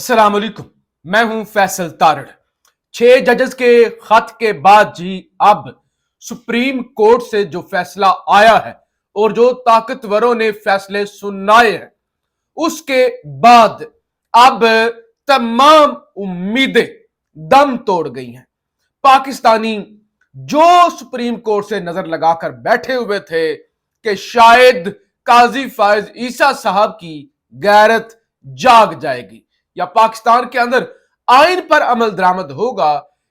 अस्सलाम वालेकुम। मैं हूं फैसल तारड़। 6 जजेस के खत के बाद जी अब सुप्रीम कोर्ट से जो फैसला आया है और जो ताकतवरों ने फैसले सुनाए हैं उसके बाद अब तमाम उम्मीदें दम तोड़ गई हैं। पाकिस्तानी जो सुप्रीम कोर्ट से नजर लगाकर बैठे हुए थे कि शायद काजी फायज ईसा साहब की गैरत जाग जाएगी या पाकिस्तान के अंदर आइन पर अमल दरामद होगा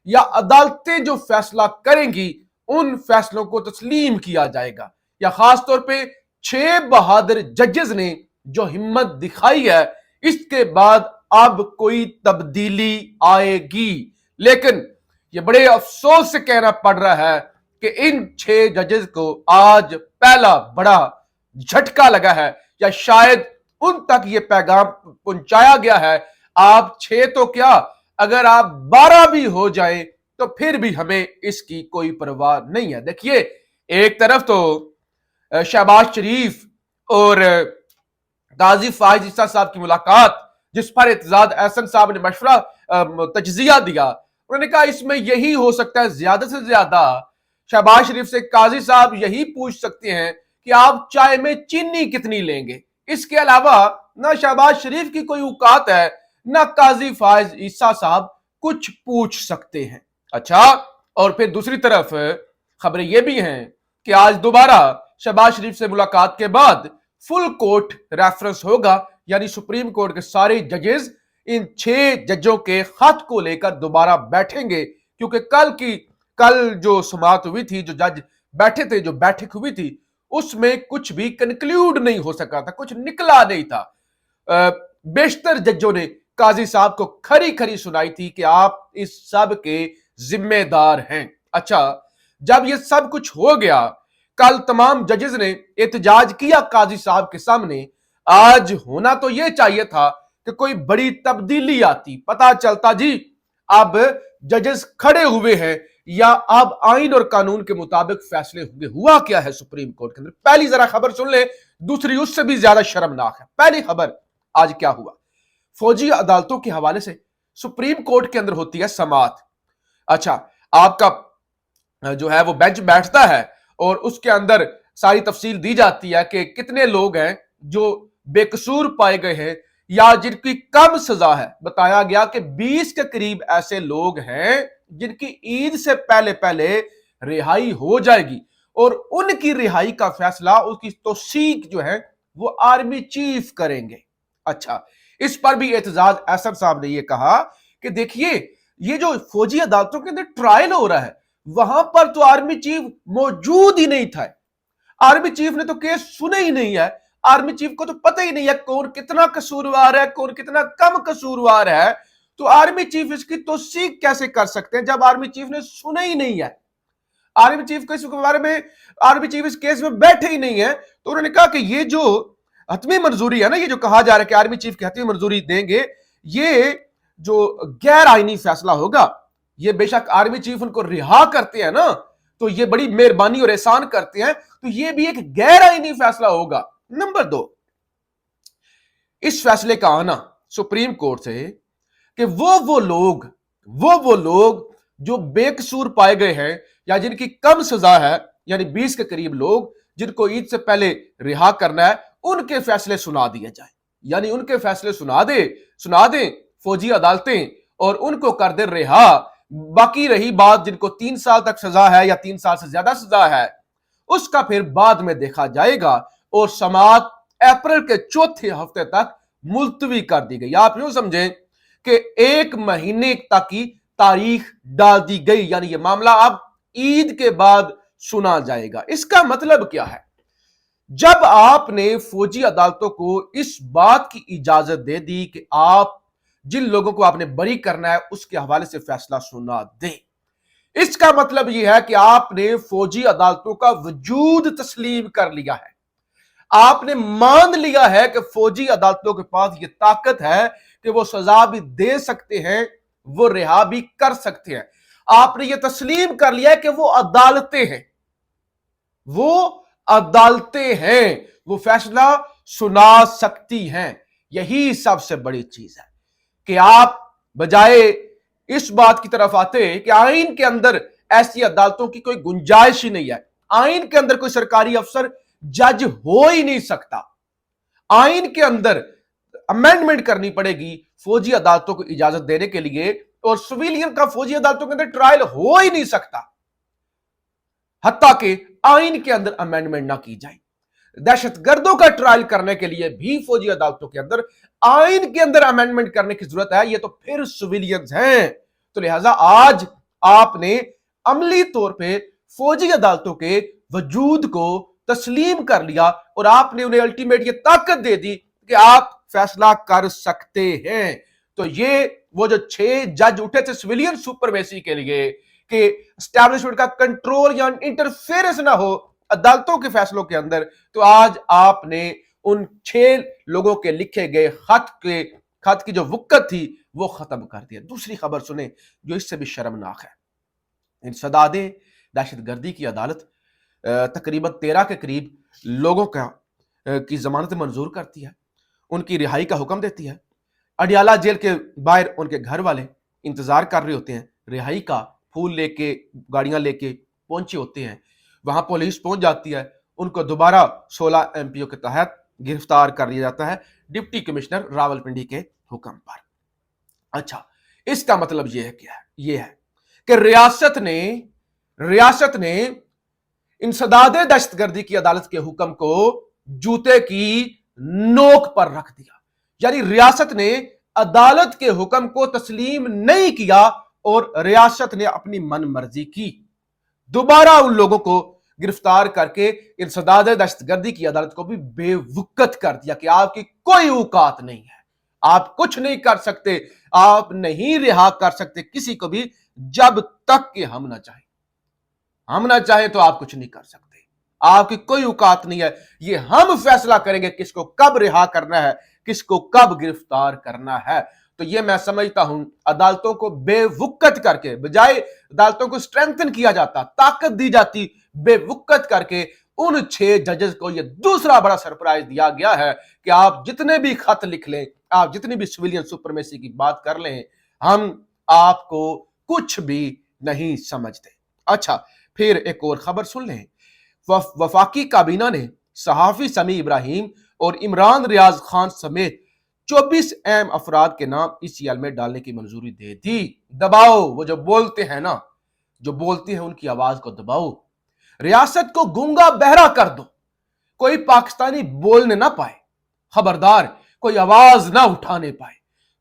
या अदालतें जो फैसला करेंगी उन फैसलों को तस्लीम किया जाएगा या खास तौर पे 6 बहादुर जजेस ने जो हिम्मत दिखाई है इसके बाद अब कोई तब्दीली आएगी। लेकिन ये बड़े अफसोस से कहना पड़ रहा है कि इन 6 जजेस को आज पहला बड़ा झटका लगा है या शायद उन तक ये पैगाम पहुंचाया गया है, आप 6 तो क्या अगर आप 12 भी हो जाए तो फिर भी हमें इसकी कोई परवाह नहीं है। देखिए, एक तरफ तो शहबाज शरीफ और काजी फायज ईसा साहब की मुलाकात जिस पर एतजाज एहसन साहब ने मशवरा तजजिया दिया, उन्होंने कहा इसमें यही हो सकता है, ज्यादा से ज्यादा शहबाज शरीफ से काजी साहब यही पूछ सकते हैं कि आप चाय में चीनी कितनी लेंगे। इसके अलावा ना शहबाज शरीफ की कोई औकात है ना काजी फायज ईसा साहब कुछ पूछ सकते हैं। अच्छा, और फिर दूसरी तरफ खबरें यह भी हैं कि आज दोबारा शहबाज शरीफ से मुलाकात के बाद फुल कोर्ट रेफरेंस होगा, यानी सुप्रीम कोर्ट के सारे जजेस इन 6 जजों के खत को लेकर दोबारा बैठेंगे, क्योंकि कल जो समाअत हुई थी, जो जज बैठे थे, जो बैठक हुई थी, उसमें कुछ भी कंक्लूड नहीं हो सका था, कुछ निकला नहीं था। बेशतर जजों ने काजी साहब को खरी खरी सुनाई थी कि आप इस सब के जिम्मेदार हैं। अच्छा, जब ये सब कुछ हो गया, कल तमाम जजेस ने एहतजाज किया काजी साहब के सामने। आज होना तो यह चाहिए था कि कोई बड़ी तब्दीली आती, पता चलता जी अब जजेस खड़े हुए हैं या अब आइन और कानून के मुताबिक फैसले होंगे। हुआ क्या है सुप्रीम कोर्ट के अंदर, पहली जरा खबर सुन ले, दूसरी उससे भी ज्यादा शर्मनाक है। पहली खबर आज क्या हुआ, फौजी अदालतों के हवाले से सुप्रीम कोर्ट के अंदर होती है समाअत। अच्छा, आपका जो है वो बेंच बैठता है और उसके अंदर सारी तफसील दी जाती है कि कितने लोग हैं जो बेकसूर पाए गए हैं या जिनकी कम सजा है। बताया गया कि 20 के करीब ऐसे लोग हैं जिनकी ईद से पहले पहले रिहाई हो जाएगी और उनकी रिहाई का फैसला, उसकी तौसीक जो है वो आर्मी चीफ करेंगे। अच्छा, इस पर भी एतजाज एहसन साहब ने ये कहा कि देखिए, ये जो फौजी अदालतों के अंदर ट्रायल हो रहा है वहां पर तो आर्मी चीफ मौजूद ही नहीं था। आर्मी चीफ ने तो केस सुने ही नहीं है। आर्मी चीफ को तो पता ही नहीं है कौन कितना कसूरवार है, कौन कितना कम कसूरवार है। तो आर्मी चीफ इसकी तौसीक कैसे कर सकते हैं जब आर्मी चीफ ने सुना ही नहीं है। आर्मी चीफ को इस बारे में, आर्मी चीफ इस केस में बैठे ही नहीं है। तो उन्होंने कहा कि ये जो हतमी मंजूरी है ना, ये जो कहा जा रहा है कि आर्मी चीफ की हतमी मंजूरी देंगे, ये जो गैर आईनी फैसला होगा। ये बेशक आर्मी चीफ उनको रिहा करते हैं ना, तो ये बड़ी मेहरबानी और एहसान करते हैं, तो ये भी एक गैर आईनी फैसला होगा। नंबर 2, इस फैसले का आना सुप्रीम कोर्ट से कि वो लोग जो बेकसूर पाए गए हैं या जिनकी कम सजा है, यानी 20 के करीब लोग जिनको ईद से पहले रिहा करना है, उनके फैसले सुना दिए जाए, यानी उनके फैसले सुना दें फौजी अदालतें और उनको कर दे रिहा। बाकी रही बात जिनको 3 साल तक सजा है या 3 साल से ज्यादा सजा है, उसका फिर बाद में देखा जाएगा। और समाअत अप्रैल के चौथे हफ्ते तक मुलतवी कर दी गई। आप यूं समझें कि 1 महीने तक की तारीख डाल दी गई, यानी यह मामला अब ईद के बाद सुना जाएगा। इसका मतलब क्या है, जब आपने फौजी अदालतों को इस बात की इजाजत दे दी कि आप जिन लोगों को आपने बरी करना है उसके हवाले से फैसला सुना दें, इसका मतलब यह है कि आपने फौजी अदालतों का वजूद तस्लीम कर लिया है। आपने मान लिया है कि फौजी अदालतों के पास यह ताकत है कि वो सजा भी दे सकते हैं, वो रिहा भी कर सकते हैं। आपने यह तस्लीम कर लिया है कि वो अदालतें हैं, वो फैसला सुना सकती हैं। यही सबसे बड़ी चीज है। کہ آپ بجائے اس بات کی طرف آتے کہ آئین کے اندر ایسی عدالتوں کی کوئی گنجائش ہی نہیں ہے، آئین کے اندر کوئی سرکاری افسر جج ہو ہی نہیں سکتا، آئین کے اندر امینڈمنٹ کرنی پڑے گی فوجی عدالتوں کو اجازت دینے کے لیے، اور سویلین کا فوجی عدالتوں کے اندر ٹرائل ہو ہی نہیں سکتا حتیٰ کہ آئین کے اندر امینڈمنٹ نہ کی جائے۔ دہشت گردوں کا ٹرائل کرنے کے لیے بھی فوجی عدالتوں کے اندر آئین کے اندر امینڈمنٹ کرنے کی ضرورت ہے، یہ تو پھر سویلینز ہیں۔ تو لہٰذا آج آپ نے عملی طور پہ فوجی عدالتوں کے وجود کو تسلیم کر لیا، اور آپ نے انہیں الٹیمیٹ یہ طاقت دے دی کہ آپ فیصلہ کر سکتے ہیں۔ تو یہ وہ جو 6 جج اٹھے تھے سویلین سپرمیسی کے لیے کہ اسٹیبلشمنٹ کا کنٹرول یا انٹرفیئرنس نہ ہو عدالتوں کے فیصلوں کے اندر، تو آج آپ نے ان 6 لوگوں کے لکھے گئے خط کی جو وقت تھی وہ ختم کر دیا۔ دوسری خبر سنیں جو اس سے بھی شرمناک ہے۔ انسداد دہشت گردی کی عدالت تقریباً 13 کے قریب لوگوں کی ضمانت منظور کرتی ہے، ان کی رہائی کا حکم دیتی ہے۔ اڈیالہ جیل کے باہر ان کے گھر والے انتظار کر رہے ہوتے ہیں رہائی کا، پھول لے کے گاڑیاں لے کے پہنچے ہوتے ہیں، وہاں پولیس پہنچ جاتی ہے، ان کو دوبارہ 16 MPO کے تحت گرفتار کر لیا جاتا ہے ڈپٹی کمشنر راولپنڈی کے حکم پر۔ اچھا، اس کا مطلب یہ ہے کہ ریاست نے انسداد دہشت گردی کی عدالت کے حکم کو جوتے کی نوک پر رکھ دیا، یعنی ریاست نے عدالت کے حکم کو تسلیم نہیں کیا اور ریاست نے اپنی من مرضی کی، دوبارہ ان لوگوں کو گرفتار کر کے انسداد دہشت گردی کی عدالت کو بھی بے وقت کر دیا کہ آپ کی کوئی اوقات نہیں ہے، آپ کچھ نہیں کر سکتے، آپ نہیں رہا کر سکتے کسی کو بھی جب تک کہ ہم نہ چاہیں تو آپ کچھ نہیں کر سکتے، آپ کی کوئی اوقات نہیں ہے، یہ ہم فیصلہ کریں گے کس کو کب رہا کرنا ہے، کس کو کب گرفتار کرنا ہے۔ تو یہ میں سمجھتا ہوں عدالتوں کو بے وقت کر کے، بجائے عدالتوں کو سٹرینتھن کیا جاتا، طاقت دی جاتی، بے وقت کر کے ان 6 ججز کو یہ دوسرا بڑا سرپرائز دیا گیا ہے کہ آپ جتنے بھی خط لکھ لیں، آپ جتنی بھی سویلین سپرمیسی کی بات کر لیں، ہم آپ کو کچھ بھی نہیں سمجھتے۔ اچھا، پھر ایک اور خبر سن لیں۔ وفاقی کابینہ نے صحافی سمیع ابراہیم اور عمران ریاض خان سمیت 24 اہم افراد کے نام ECL میں ڈالنے کی منظوری دے دی۔ دباؤ، وہ جو بولتے ہیں نا، جو بولتے ہیں ان کی آواز کو دباؤ، ریاست کو گونگا بہرا کر دو، کوئی پاکستانی بولنے نہ پائے، خبردار، کوئی آواز نہ اٹھانے پائے،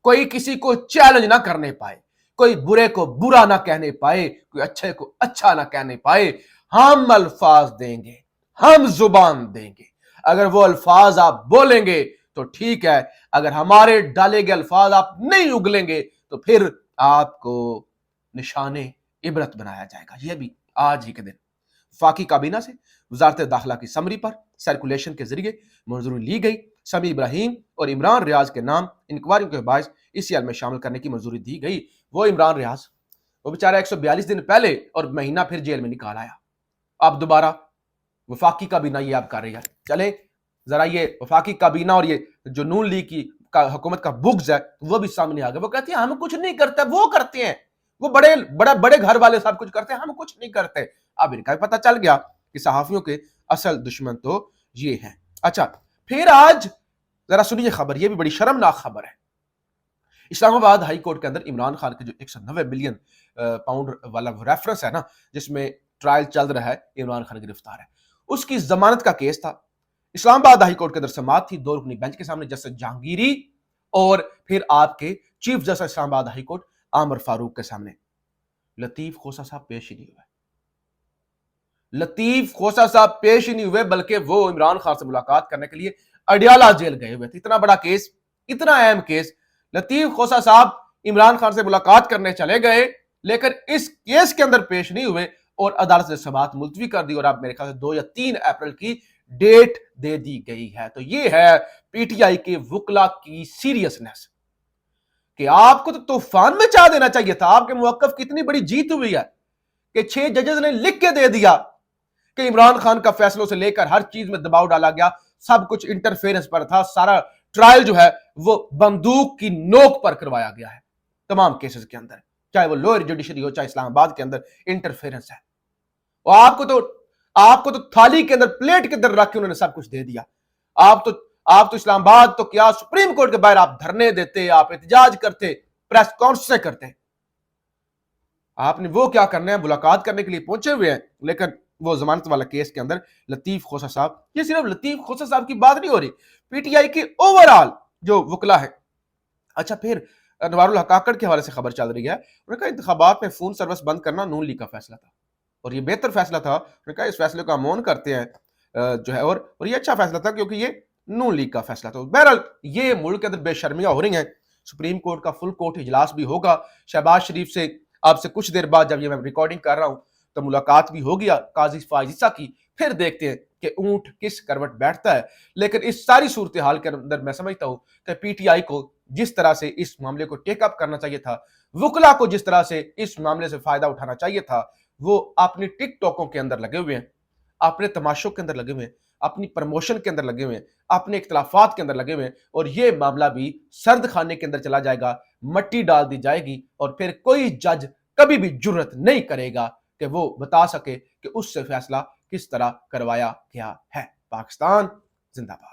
کوئی کسی کو چیلنج نہ کرنے پائے، کوئی برے کو برا نہ کہنے پائے، کوئی اچھے کو اچھا نہ کہنے پائے۔ ہم الفاظ دیں گے، ہم زبان دیں گے، اگر وہ الفاظ آپ بولیں گے تو ٹھیک ہے، اگر ہمارے ڈالے گئے الفاظ آپ نہیں اگلیں گے تو پھر آپ کو نشان عبرت بنایا جائے گا۔ یہ بھی آج ہی کے دن وفاقی کابینہ سے وزارت داخلہ کی سمری پر سرکولیشن کے ذریعے منظوری لی گئی۔ سمیع ابراہیم اور عمران ریاض کے نام انکوائریوں کے باعث ECL میں شامل کرنے کی منظوری دی گئی۔ وہ عمران ریاض، وہ بیچارہ 142 دن پہلے اور مہینہ پھر جیل میں نکال آیا، اب دوبارہ وفاقی کابینہ یہ اب کر رہی ہے۔ چلے ذرا یہ وفاقی کابینہ اور یہ جو نون لیگ کی حکومت کا بغض ہے وہ بھی سامنے آ گیا، وہ کہتے ہیں ہم کچھ نہیں کرتے، وہ کرتے ہیں، وہ بڑے گھر والے سب کچھ کرتے ہیں، ہم کچھ نہیں کرتے۔ اب ان کا بھی پتہ چل گیا کہ صحافیوں کے اصل دشمن تو یہ ہیں۔ اچھا، پھر آج ذرا سنیے خبر، یہ بھی بڑی شرمناک خبر ہے۔ اسلام آباد ہائی کورٹ کے اندر عمران خان کے جو 190 بلین پاؤنڈ والا ریفرنس ہے نا، جس میں ٹرائل چل رہا ہے، عمران خان گرفتار ہے، اس کی ضمانت کا کیس تھا۔ اسلام آباد ہائی کورٹ کے اندر سماعت تھی 2 رکنی بینچ کے سامنے، جسٹس جہانگیری اور پھر آپ کے چیف جسٹس اسلام آباد ہائی کورٹ عامر فاروق کے سامنے۔ لطیف خوسا صاحب پیش ہی نہیں ہوئے، لطیف خوسا صاحب پیش ہی نہیں ہوئے، بلکہ وہ عمران خان سے ملاقات کرنے کے لیے اڈیالہ جیل گئے ہوئے تھے۔ اتنا بڑا کیس، اتنا اہم کیس، لطیف خوسا صاحب عمران خان سے ملاقات کرنے چلے گئے لیکن اس کیس کے اندر پیش نہیں ہوئے، اور عدالت نے سماعت ملتوی کر دی، اور اب میرے خیال سے 2 یا 3 اپریل کی ڈیٹ دے دی گئی ہے۔ تو یہ ہے پی ٹی آئی کے وکلا کی سیریسنس کہ آپ کو تو طوفان میں چاہ دینا چاہیے تھا۔ آپ کے موقف کی اتنی بڑی جیت ہوئی ہے کہ 6 ججز نے لکھ کے دے دیا کہ عمران خان کا فیصلوں سے لے کر ہر چیز میں دباؤ ڈالا گیا، سب کچھ انٹرفیئرنس پر تھا، سارا ट्रायल जो है वो बंदूक की नोक पर करवाया गया है तमाम केसेस के अंदर, चाहे वो लोअर जुडिशरी हो, चाहे इस्लामाबाद के अंदर इंटरफेरेंस है। और आपको तो थाली के अंदर, प्लेट के अंदर रख के उन्होंने सब कुछ दे दिया। आप तो इस्लामाबाद तो क्या, सुप्रीम कोर्ट के बाहर आप धरने देते, आप एहतजाज करते, प्रेस कॉन्फ्रेंस करते। आपने वो क्या करना है, मुलाकात करने के लिए पहुंचे हुए हैं, लेकिन वो जमानत वाला केस के अंदर लतीफ खोसा साहब, ये सिर्फ लतीफ खोसा साहब की बात नहीं हो रही, पीटीआई की ओवरऑल जो वकला है। अच्छा, फिर अनवारुल हक काकड़ के हवाले से खबर चल रही है, उन्होंने कहा इंतखाबात में फोन सर्विस बंद करना नून लीग का फैसला था और ये बेहतर फैसला था। उन्होंने कहा इस फैसले को हम ऑन करते हैं जो है, और ये अच्छा फैसला था क्योंकि ये नून लीग का फैसला था। बहरहाल ये मुल्क के अंदर बेशर्मियां हो रही हैं। सुप्रीम कोर्ट का फुल कोर्ट इजलास भी होगा। शहबाज शरीफ से आपसे कुछ देर बाद, जब ये मैं रिकॉर्डिंग कर रहा हूं, तो मुलाकात भी होगी काजी फाजिसा की। फिर देखते हैं कि ऊंट किस करवट बैठता है। लेकिन इस सारी सूरत हाल के अंदर मैं समझता हूं कि पीटीआई को जिस तरह से इस मामले को टेकअप करना चाहिए था, वकला को जिस तरह से इस मामले से फायदा उठाना चाहिए था, वो अपने टिकटॉकों के अंदर लगे हुए हैं, अपने तमाशों के अंदर लगे हुए हैं, अपनी प्रमोशन के अंदर लगे हुए हैं, अपने इख्तलाफात के अंदर लगे हुए हैं। और ये मामला भी सर्द खाने के अंदर चला जाएगा, मट्टी डाल दी जाएगी और फिर कोई जज कभी भी जुर्रत नहीं करेगा कि वो बता सके कि उससे फैसला किस तरह करवाया गया है। पाकिस्तान जिंदाबाद।